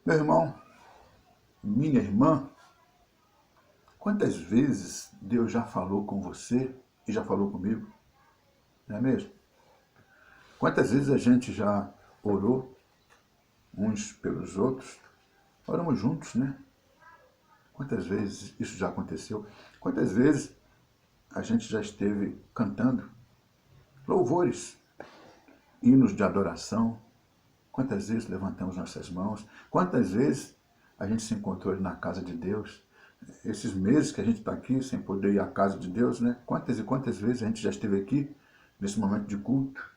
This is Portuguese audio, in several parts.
Meu irmão, minha irmã, quantas vezes Deus já falou com você e já falou comigo, não é mesmo? Quantas vezes a gente já orou uns pelos outros? Oramos juntos, né? Quantas vezes isso já aconteceu? Quantas vezes a gente já esteve cantando louvores, hinos de adoração? Quantas vezes levantamos nossas mãos? Quantas vezes a gente se encontrou na casa de Deus? Esses meses que a gente está aqui sem poder ir à casa de Deus, né? Quantas e quantas vezes a gente já esteve aqui nesse momento de culto?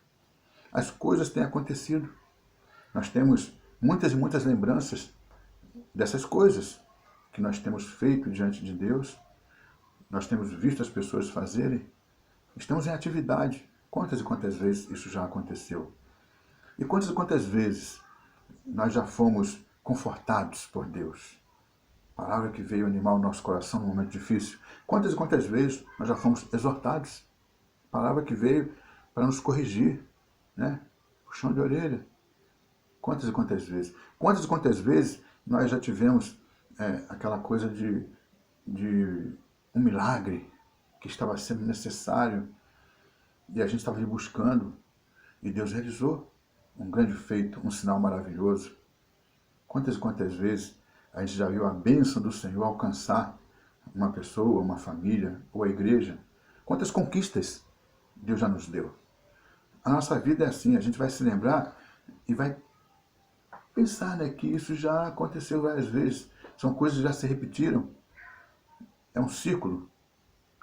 As coisas têm acontecido. Nós temos muitas e muitas lembranças dessas coisas que nós temos feito diante de Deus. Nós temos visto as pessoas fazerem. Estamos em atividade. Quantas e quantas vezes isso já aconteceu? E quantas vezes nós já fomos confortados por Deus? Palavra que veio animar o nosso coração num momento difícil. Quantas e quantas vezes nós já fomos exortados? Palavra que veio para nos corrigir, né? Puxão de orelha. Quantas e quantas vezes? Quantas e quantas vezes nós já tivemos aquela coisa de um milagre que estava sendo necessário e a gente estava ali buscando e Deus realizou um grande feito, um sinal maravilhoso. Quantas e quantas vezes a gente já viu a bênção do Senhor alcançar uma pessoa, uma família ou a igreja? Quantas conquistas Deus já nos deu? A nossa vida é assim, a gente vai se lembrar e vai pensar, né, que isso já aconteceu várias vezes. São coisas que já se repetiram. É um círculo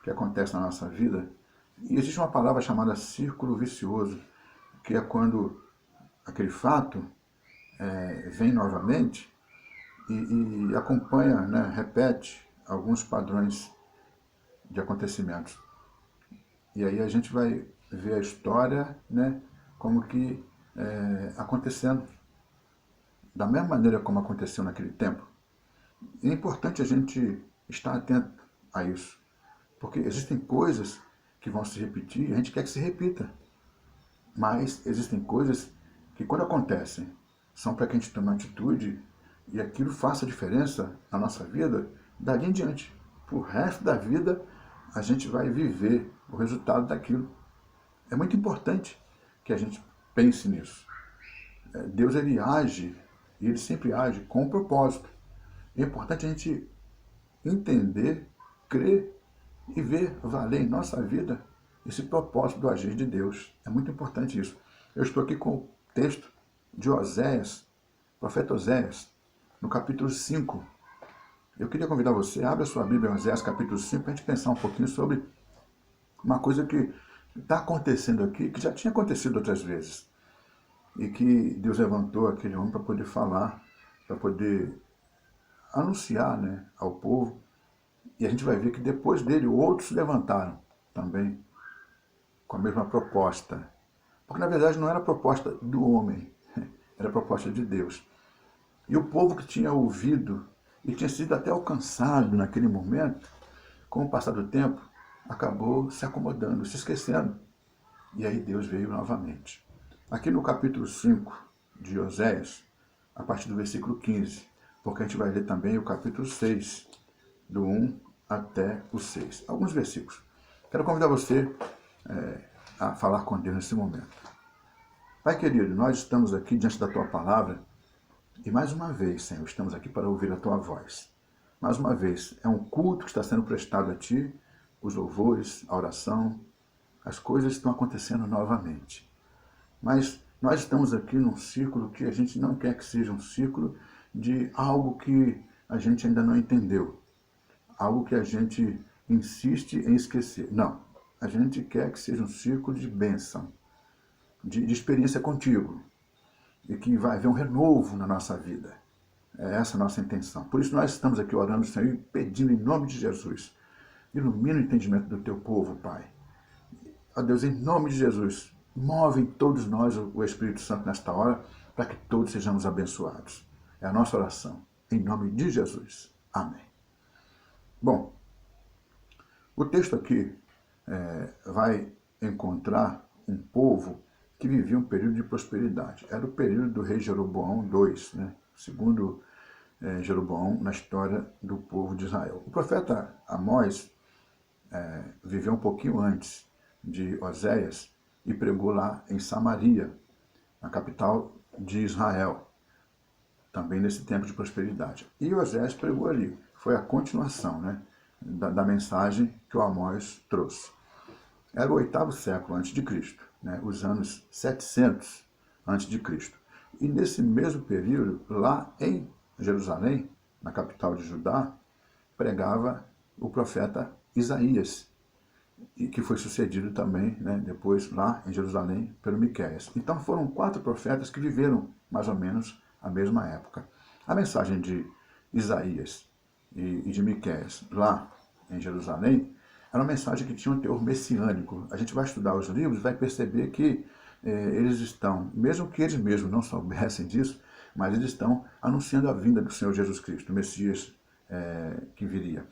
que acontece na nossa vida. E existe uma palavra chamada círculo vicioso, que é quando aquele fato vem novamente e acompanha, né, repete alguns padrões de acontecimentos. E aí a gente vai ver a história, né, como que acontecendo da mesma maneira como aconteceu naquele tempo. E é importante a gente estar atento a isso, porque existem coisas que vão se repetir e a gente quer que se repita. Mas existem coisas que, quando acontecem, são para que a gente tome uma atitude e aquilo faça diferença na nossa vida dali em diante. Por resto da vida, a gente vai viver o resultado daquilo. É muito importante que a gente pense nisso. Deus, ele age, e ele sempre age com um propósito. É importante a gente entender, crer e ver valer em nossa vida esse propósito do agir de Deus. É muito importante isso. Eu estou aqui com o texto de Oséias, profeta Oséias, no capítulo 5. Eu queria convidar você, abra sua Bíblia em Oséias capítulo 5, para a gente pensar um pouquinho sobre uma coisa que está acontecendo aqui, que já tinha acontecido outras vezes, e que Deus levantou aquele homem para poder falar, para poder anunciar, né, ao povo. E a gente vai ver que depois dele outros levantaram também com a mesma proposta. Porque na verdade não era a proposta do homem, era a proposta de Deus. E o povo que tinha ouvido e tinha sido até alcançado naquele momento, com o passar do tempo, acabou se acomodando, se esquecendo. E aí Deus veio novamente. Aqui no capítulo 5 de Oséias, a partir do versículo 15, porque a gente vai ler também o capítulo 6, do 1 até o 6. Alguns versículos. Quero convidar você a falar com Deus nesse momento. Pai querido, nós estamos aqui diante da Tua palavra e mais uma vez, Senhor, estamos aqui para ouvir a Tua voz. Mais uma vez, é um culto que está sendo prestado a Ti, os louvores, a oração, as coisas estão acontecendo novamente. Mas nós estamos aqui num círculo que a gente não quer que seja um círculo de algo que a gente ainda não entendeu, algo que a gente insiste em esquecer. Não, a gente quer que seja um círculo de bênção, de experiência contigo, e que vai haver um renovo na nossa vida. É essa a nossa intenção. Por isso nós estamos aqui orando, Senhor, e pedindo em nome de Jesus, ilumina o entendimento do Teu povo, Pai. Ó Deus, em nome de Jesus, move em todos nós o Espírito Santo nesta hora, para que todos sejamos abençoados. É a nossa oração, em nome de Jesus. Amém. Bom, o texto aqui vai encontrar um povo que vivia um período de prosperidade. Era o período do rei Jeroboão II, né? Segundo Jeroboão na história do povo de Israel. O profeta Amós viveu um pouquinho antes de Oséias e pregou lá em Samaria, na capital de Israel, também nesse tempo de prosperidade. E Oséias pregou ali, foi a continuação, né, da mensagem que o Amós trouxe. Era o 8º século antes de Cristo, né, os anos 700 antes de Cristo. E nesse mesmo período, lá em Jerusalém, na capital de Judá, pregava o profeta Isaías, e que foi sucedido também, né, depois lá em Jerusalém pelo Miqueias. Então foram 4 profetas que viveram mais ou menos a mesma época. A mensagem de Isaías e de Miqueias lá em Jerusalém era uma mensagem que tinha um teor messiânico. A gente vai estudar os livros e vai perceber que eles estão, mesmo que eles mesmos não soubessem disso, mas eles estão anunciando a vinda do Senhor Jesus Cristo, o Messias que viria.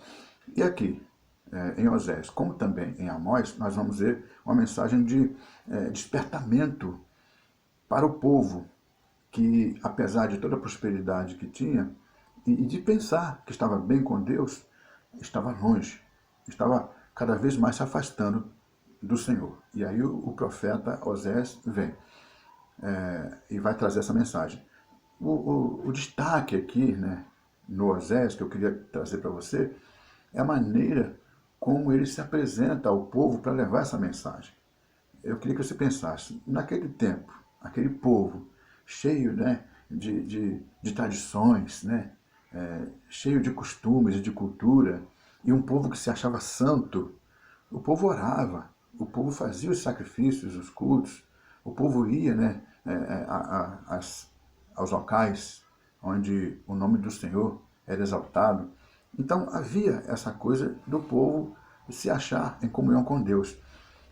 E aqui, em Oséias, como também em Amós, nós vamos ver uma mensagem de despertamento para o povo, que apesar de toda a prosperidade que tinha, e de pensar que estava bem com Deus, estava longe, estava cada vez mais se afastando do Senhor. E aí o profeta Oséias vem e vai trazer essa mensagem. O destaque aqui, né, no Oséias, que eu queria trazer para você, é a maneira como ele se apresenta ao povo para levar essa mensagem. Eu queria que você pensasse, naquele tempo, aquele povo cheio, né, de tradições, né, cheio de costumes e de cultura, e um povo que se achava santo, o povo orava, o povo fazia os sacrifícios, os cultos, o povo ia, né, aos locais onde o nome do Senhor era exaltado. Então havia essa coisa do povo se achar em comunhão com Deus.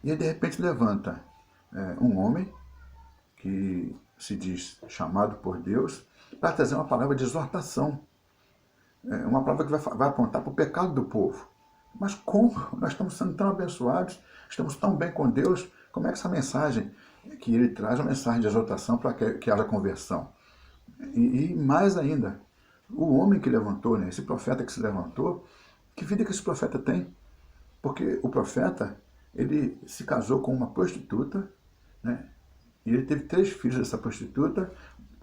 E aí de repente levanta um homem que se diz chamado por Deus para trazer uma palavra de exortação, uma palavra que vai apontar para o pecado do povo. Mas como nós estamos sendo tão abençoados, estamos tão bem com Deus, como é que essa mensagem que ele traz é uma mensagem de exortação para que haja conversão? E mais ainda, o homem que levantou, né, esse profeta que se levantou, que vida que esse profeta tem? Porque o profeta, ele se casou com uma prostituta, né, e ele teve 3 filhos dessa prostituta,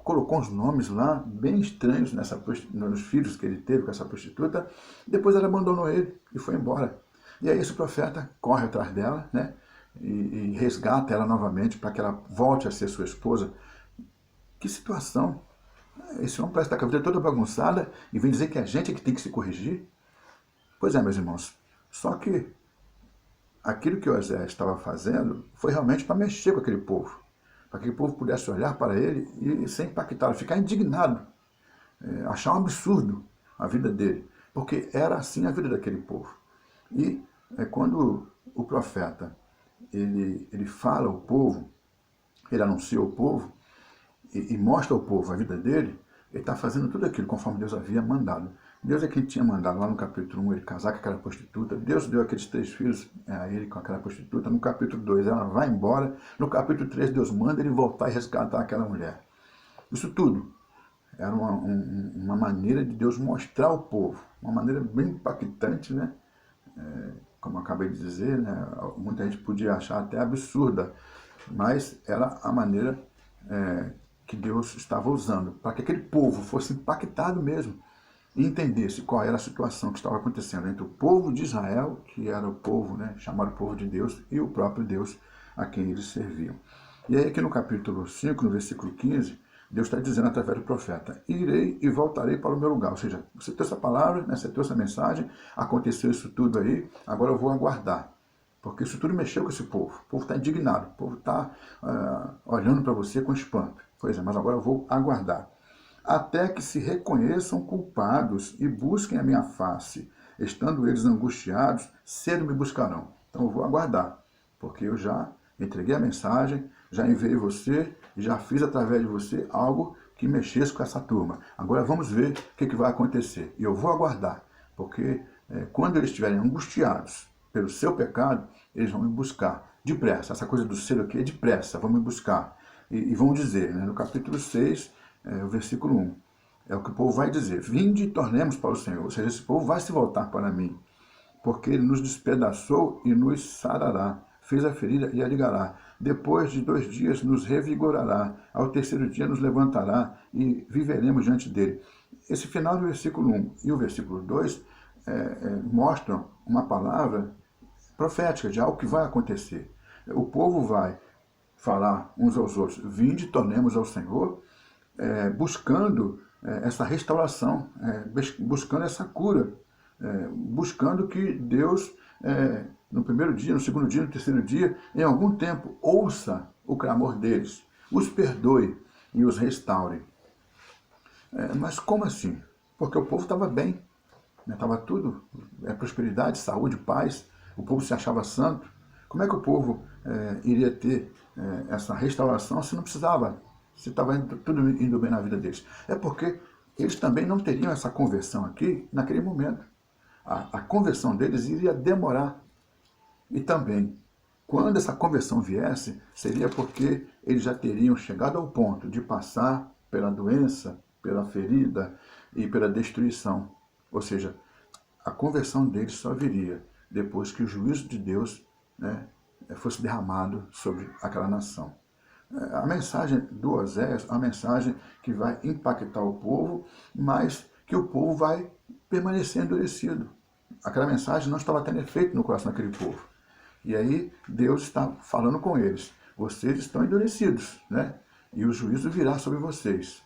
colocou uns nomes lá bem estranhos nos filhos que ele teve com essa prostituta, depois ela abandonou ele e foi embora. E aí esse profeta corre atrás dela, né, e resgata ela novamente para que ela volte a ser sua esposa. Que situação! Esse homem parece estar com a vida toda bagunçada e vem dizer que a gente é que tem que se corrigir? Pois é, meus irmãos, só que aquilo que Oséias estava fazendo foi realmente para mexer com aquele povo, para que o povo pudesse olhar para ele e ser impactado, ficar indignado, achar um absurdo a vida dele, porque era assim a vida daquele povo. E quando o profeta ele fala ao povo, ele anuncia ao povo e mostra ao povo a vida dele, ele está fazendo tudo aquilo conforme Deus havia mandado. Deus é quem tinha mandado lá no capítulo 1 ele casar com aquela prostituta. Deus deu aqueles 3 filhos a ele com aquela prostituta. No capítulo 2 ela vai embora. No capítulo 3 Deus manda ele voltar e resgatar aquela mulher. Isso tudo era uma maneira de Deus mostrar ao povo. Uma maneira bem impactante, né? Como eu acabei de dizer, né? Muita gente podia achar até absurda. Mas era a maneira que Deus estava usando para que aquele povo fosse impactado mesmo e entendesse qual era a situação que estava acontecendo entre o povo de Israel, que era o povo, né, chamado povo de Deus, e o próprio Deus a quem eles serviam. E aí aqui no capítulo 5, no versículo 15, Deus está dizendo através do profeta: irei e voltarei para o meu lugar. Ou seja, você tem essa palavra, né, você tem essa mensagem, aconteceu isso tudo aí, agora eu vou aguardar. Porque isso tudo mexeu com esse povo. O povo está indignado, o povo está olhando para você com espanto. Pois é, mas agora eu vou aguardar. Até que se reconheçam culpados e busquem a minha face. Estando eles angustiados, cedo me buscarão. Então eu vou aguardar, porque eu já entreguei a mensagem, já enviei você e já fiz através de você algo que mexesse com essa turma. Agora vamos ver o que vai acontecer. E eu vou aguardar, porque quando eles estiverem angustiados pelo seu pecado, eles vão me buscar depressa. Essa coisa do ser aqui é depressa, vão me buscar. E vão dizer, né, no capítulo 6, o versículo 1, É o que o povo vai dizer. Vinde e tornemos para o Senhor. Ou seja, esse povo vai se voltar para mim, porque ele nos despedaçou e nos sarará. Fez a ferida e a ligará. Depois de 2 dias nos revigorará. Ao terceiro dia nos levantará e viveremos diante dele. Esse final do versículo 1 e o versículo 2 mostram uma palavra profética de algo que vai acontecer. O povo vai falar uns aos outros, vinde, tornemos ao Senhor, buscando essa restauração, buscando essa cura, buscando que Deus, no primeiro dia, no segundo dia, no terceiro dia, em algum tempo, ouça o clamor deles, os perdoe e os restaure. Mas como assim? Porque o povo estava bem, estava tudo, prosperidade, saúde, paz, o povo se achava santo. Como é que o povo iria ter essa restauração se não precisava, se estava tudo indo bem na vida deles? É porque eles também não teriam essa conversão aqui naquele momento. A conversão deles iria demorar. E também, quando essa conversão viesse, seria porque eles já teriam chegado ao ponto de passar pela doença, pela ferida e pela destruição. Ou seja, a conversão deles só viria depois que o juízo de Deus fosse derramado sobre aquela nação. A mensagem do Oséias é uma mensagem que vai impactar o povo, mas que o povo vai permanecer endurecido. Aquela mensagem não estava tendo efeito no coração daquele povo. E aí Deus está falando com eles. Vocês estão endurecidos, e o juízo virá sobre vocês.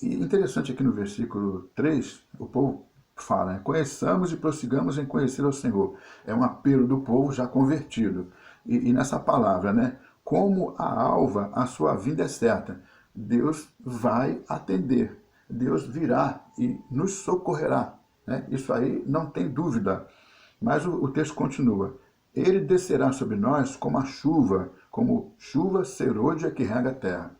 E interessante aqui no versículo 3, o povo fala, conheçamos e prossigamos em conhecer ao Senhor. É um apelo do povo já convertido. E nessa palavra, como a alva, a sua vinda é certa. Deus vai atender. Deus virá e nos socorrerá. Isso aí não tem dúvida. Mas o texto continua. Ele descerá sobre nós como chuva serôdia que rega a terra.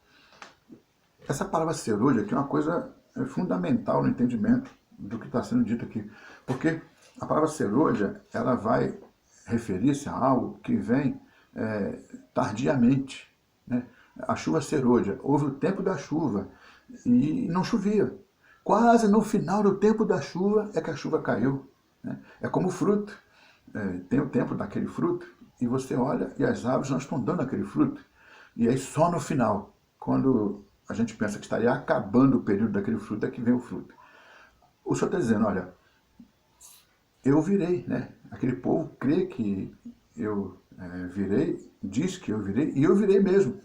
Essa palavra serôdia aqui é uma coisa fundamental no entendimento do que está sendo dito aqui. Porque a palavra serôdia, ela vai referir-se a algo que vem tardiamente. A chuva serôdia, houve o tempo da chuva e não chovia. Quase no final do tempo da chuva é que a chuva caiu. É como o fruto. Tem o tempo daquele fruto e você olha e as árvores não estão dando aquele fruto. E aí só no final, quando a gente pensa que estaria acabando o período daquele fruto, é que vem o fruto. O Senhor está dizendo, olha, eu virei, Aquele povo crê que eu virei, diz que eu virei, e eu virei mesmo.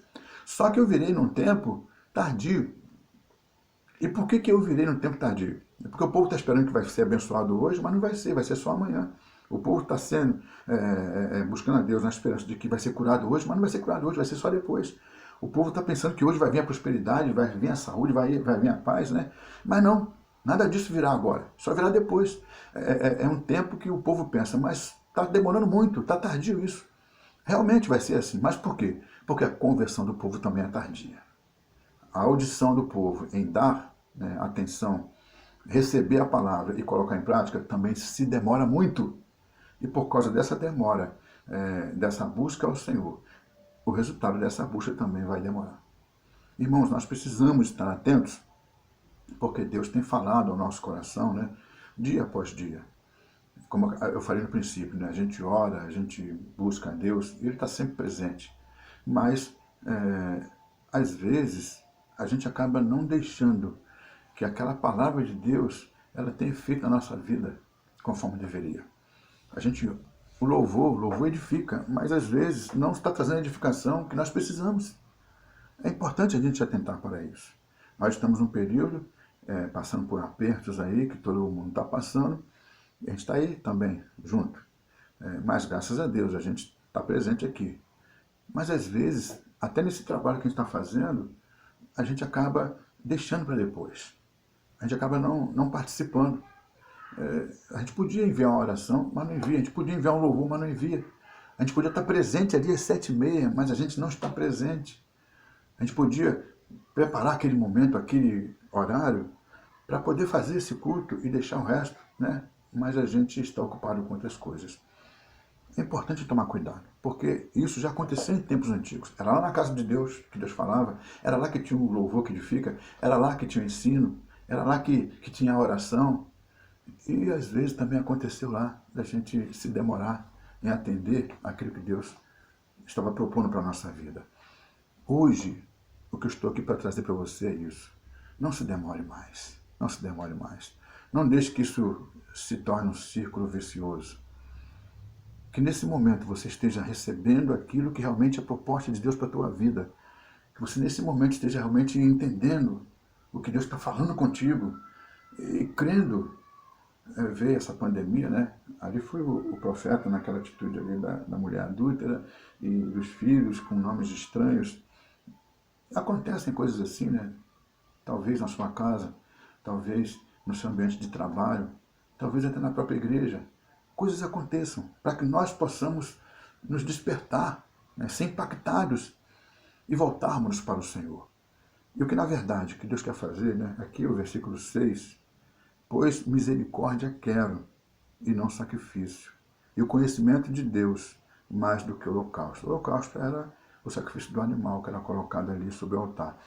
Só que eu virei num tempo tardio. E por que eu virei num tempo tardio? É porque o povo está esperando que vai ser abençoado hoje, mas não vai ser só amanhã. O povo está buscando a Deus na esperança de que vai ser curado hoje, mas não vai ser curado hoje, vai ser só depois. O povo está pensando que hoje vai vir a prosperidade, vai vir a saúde, vai vir a paz, Mas não, nada disso virá agora, só virá depois. É um tempo que o povo pensa, mas está demorando muito, está tardio isso. Realmente vai ser assim, mas por quê? Porque a conversão do povo também é tardia. A audição do povo em dar atenção, receber a palavra e colocar em prática também se demora muito. E por causa dessa demora, dessa busca ao Senhor, o resultado dessa busca também vai demorar. Irmãos, nós precisamos estar atentos, porque Deus tem falado ao nosso coração, dia após dia. Como eu falei no princípio, a gente ora, a gente busca a Deus, e Ele está sempre presente. Mas, às vezes, a gente acaba não deixando que aquela palavra de Deus ela tenha efeito na nossa vida, conforme deveria. O louvor edifica, mas às vezes não está trazendo a edificação que nós precisamos. É importante a gente atentar para isso. Nós estamos num período, passando por apertos aí, que todo mundo está passando, e a gente está aí também, junto. Mas graças a Deus a gente está presente aqui. Mas às vezes, até nesse trabalho que a gente está fazendo, a gente acaba deixando para depois. A gente acaba não participando. A gente podia enviar uma oração, mas não envia. A gente podia enviar um louvor, mas não envia. A gente podia estar presente ali às 7h30, mas a gente não está presente. A gente podia preparar aquele momento, aquele horário, para poder fazer esse culto e deixar o resto, Mas a gente está ocupado com outras coisas. É importante tomar cuidado, porque isso já aconteceu em tempos antigos. Era lá na casa de Deus que Deus falava, era lá que tinha o louvor que edifica, era lá que tinha o ensino, Era lá que tinha a oração. E às vezes também aconteceu lá da gente se demorar em atender aquilo que Deus estava propondo para a nossa vida. Hoje, o que eu estou aqui para trazer para você é isso. Não se demore mais. Não se demore mais. Não deixe que isso se torne um círculo vicioso. Que nesse momento você esteja recebendo aquilo que realmente é a proposta de Deus para a tua vida. Que você nesse momento esteja realmente entendendo o que Deus está falando contigo e crendo. Veio essa pandemia, né? Ali foi o profeta naquela atitude ali da mulher adúltera e dos filhos com nomes estranhos. Acontecem coisas assim, né? Talvez na sua casa, talvez no seu ambiente de trabalho, talvez até na própria igreja. Coisas aconteçam para que nós possamos nos despertar, né? Ser impactados e voltarmos para o Senhor. E o que na verdade que Deus quer fazer, né? Aqui o versículo 6, pois misericórdia quero e não sacrifício. E o conhecimento de Deus mais do que o holocausto. O holocausto era o sacrifício do animal que era colocado ali sobre o altar.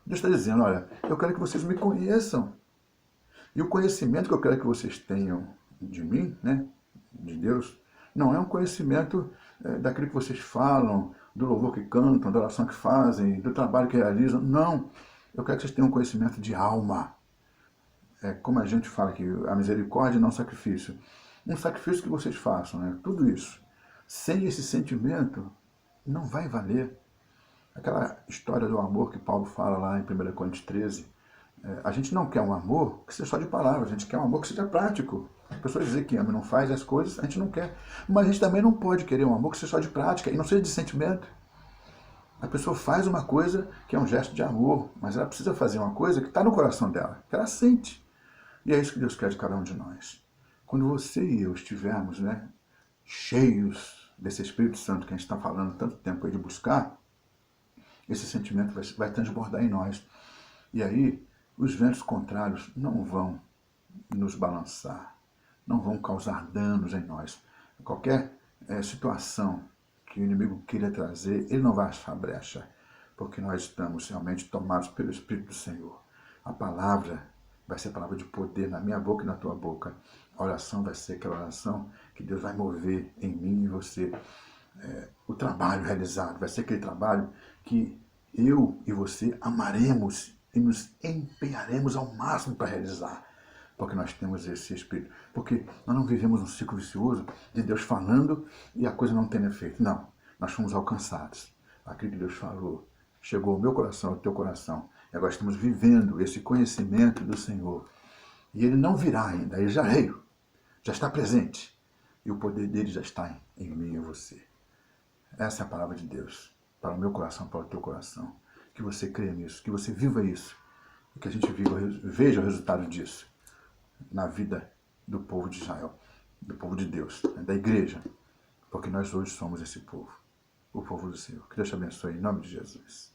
Deus está dizendo, olha, eu quero que vocês me conheçam. E o conhecimento que eu quero que vocês tenham de mim, né, de Deus, não é um conhecimento daquilo que vocês falam, do louvor que cantam, da oração que fazem, do trabalho que realizam. Não. Eu quero que vocês tenham um conhecimento de alma. Como a gente fala que a misericórdia não é um sacrifício. Um sacrifício que vocês façam, né? Tudo isso. Sem esse sentimento, não vai valer. Aquela história do amor que Paulo fala lá em 1 Coríntios 13. A gente não quer um amor que seja só de palavras, a gente quer um amor que seja prático. A pessoa dizer que ama e não faz as coisas, a gente não quer. Mas a gente também não pode querer um amor que seja só de prática e não seja de sentimento. A pessoa faz uma coisa que é um gesto de amor, mas ela precisa fazer uma coisa que está no coração dela, que ela sente. E é isso que Deus quer de cada um de nós. Quando você e eu estivermos, né, cheios desse Espírito Santo que a gente está falando tanto tempo aí de buscar, esse sentimento vai transbordar em nós. E aí, os ventos contrários não vão nos balançar, não vão causar danos em nós. Qualquer situação que o inimigo queira trazer, ele não vai achar brecha, porque nós estamos realmente tomados pelo Espírito do Senhor. A palavra vai ser palavra de poder na minha boca e na tua boca. A oração vai ser aquela oração que Deus vai mover em mim e você. O trabalho realizado vai ser aquele trabalho que eu e você amaremos e nos empenharemos ao máximo para realizar. Porque nós temos esse espírito. Porque nós não vivemos um ciclo vicioso de Deus falando e a coisa não tendo efeito. Não, nós fomos alcançados. Aquilo que Deus falou chegou ao meu coração, ao teu coração. E agora estamos vivendo esse conhecimento do Senhor. E ele não virá ainda, ele já veio, já está presente. E o poder dele já está em mim e em você. Essa é a palavra de Deus, para o meu coração, para o teu coração. Que você creia nisso, que você viva isso. E que a gente veja o resultado disso na vida do povo de Israel, do povo de Deus, da igreja. Porque nós hoje somos esse povo, o povo do Senhor. Que Deus te abençoe em nome de Jesus.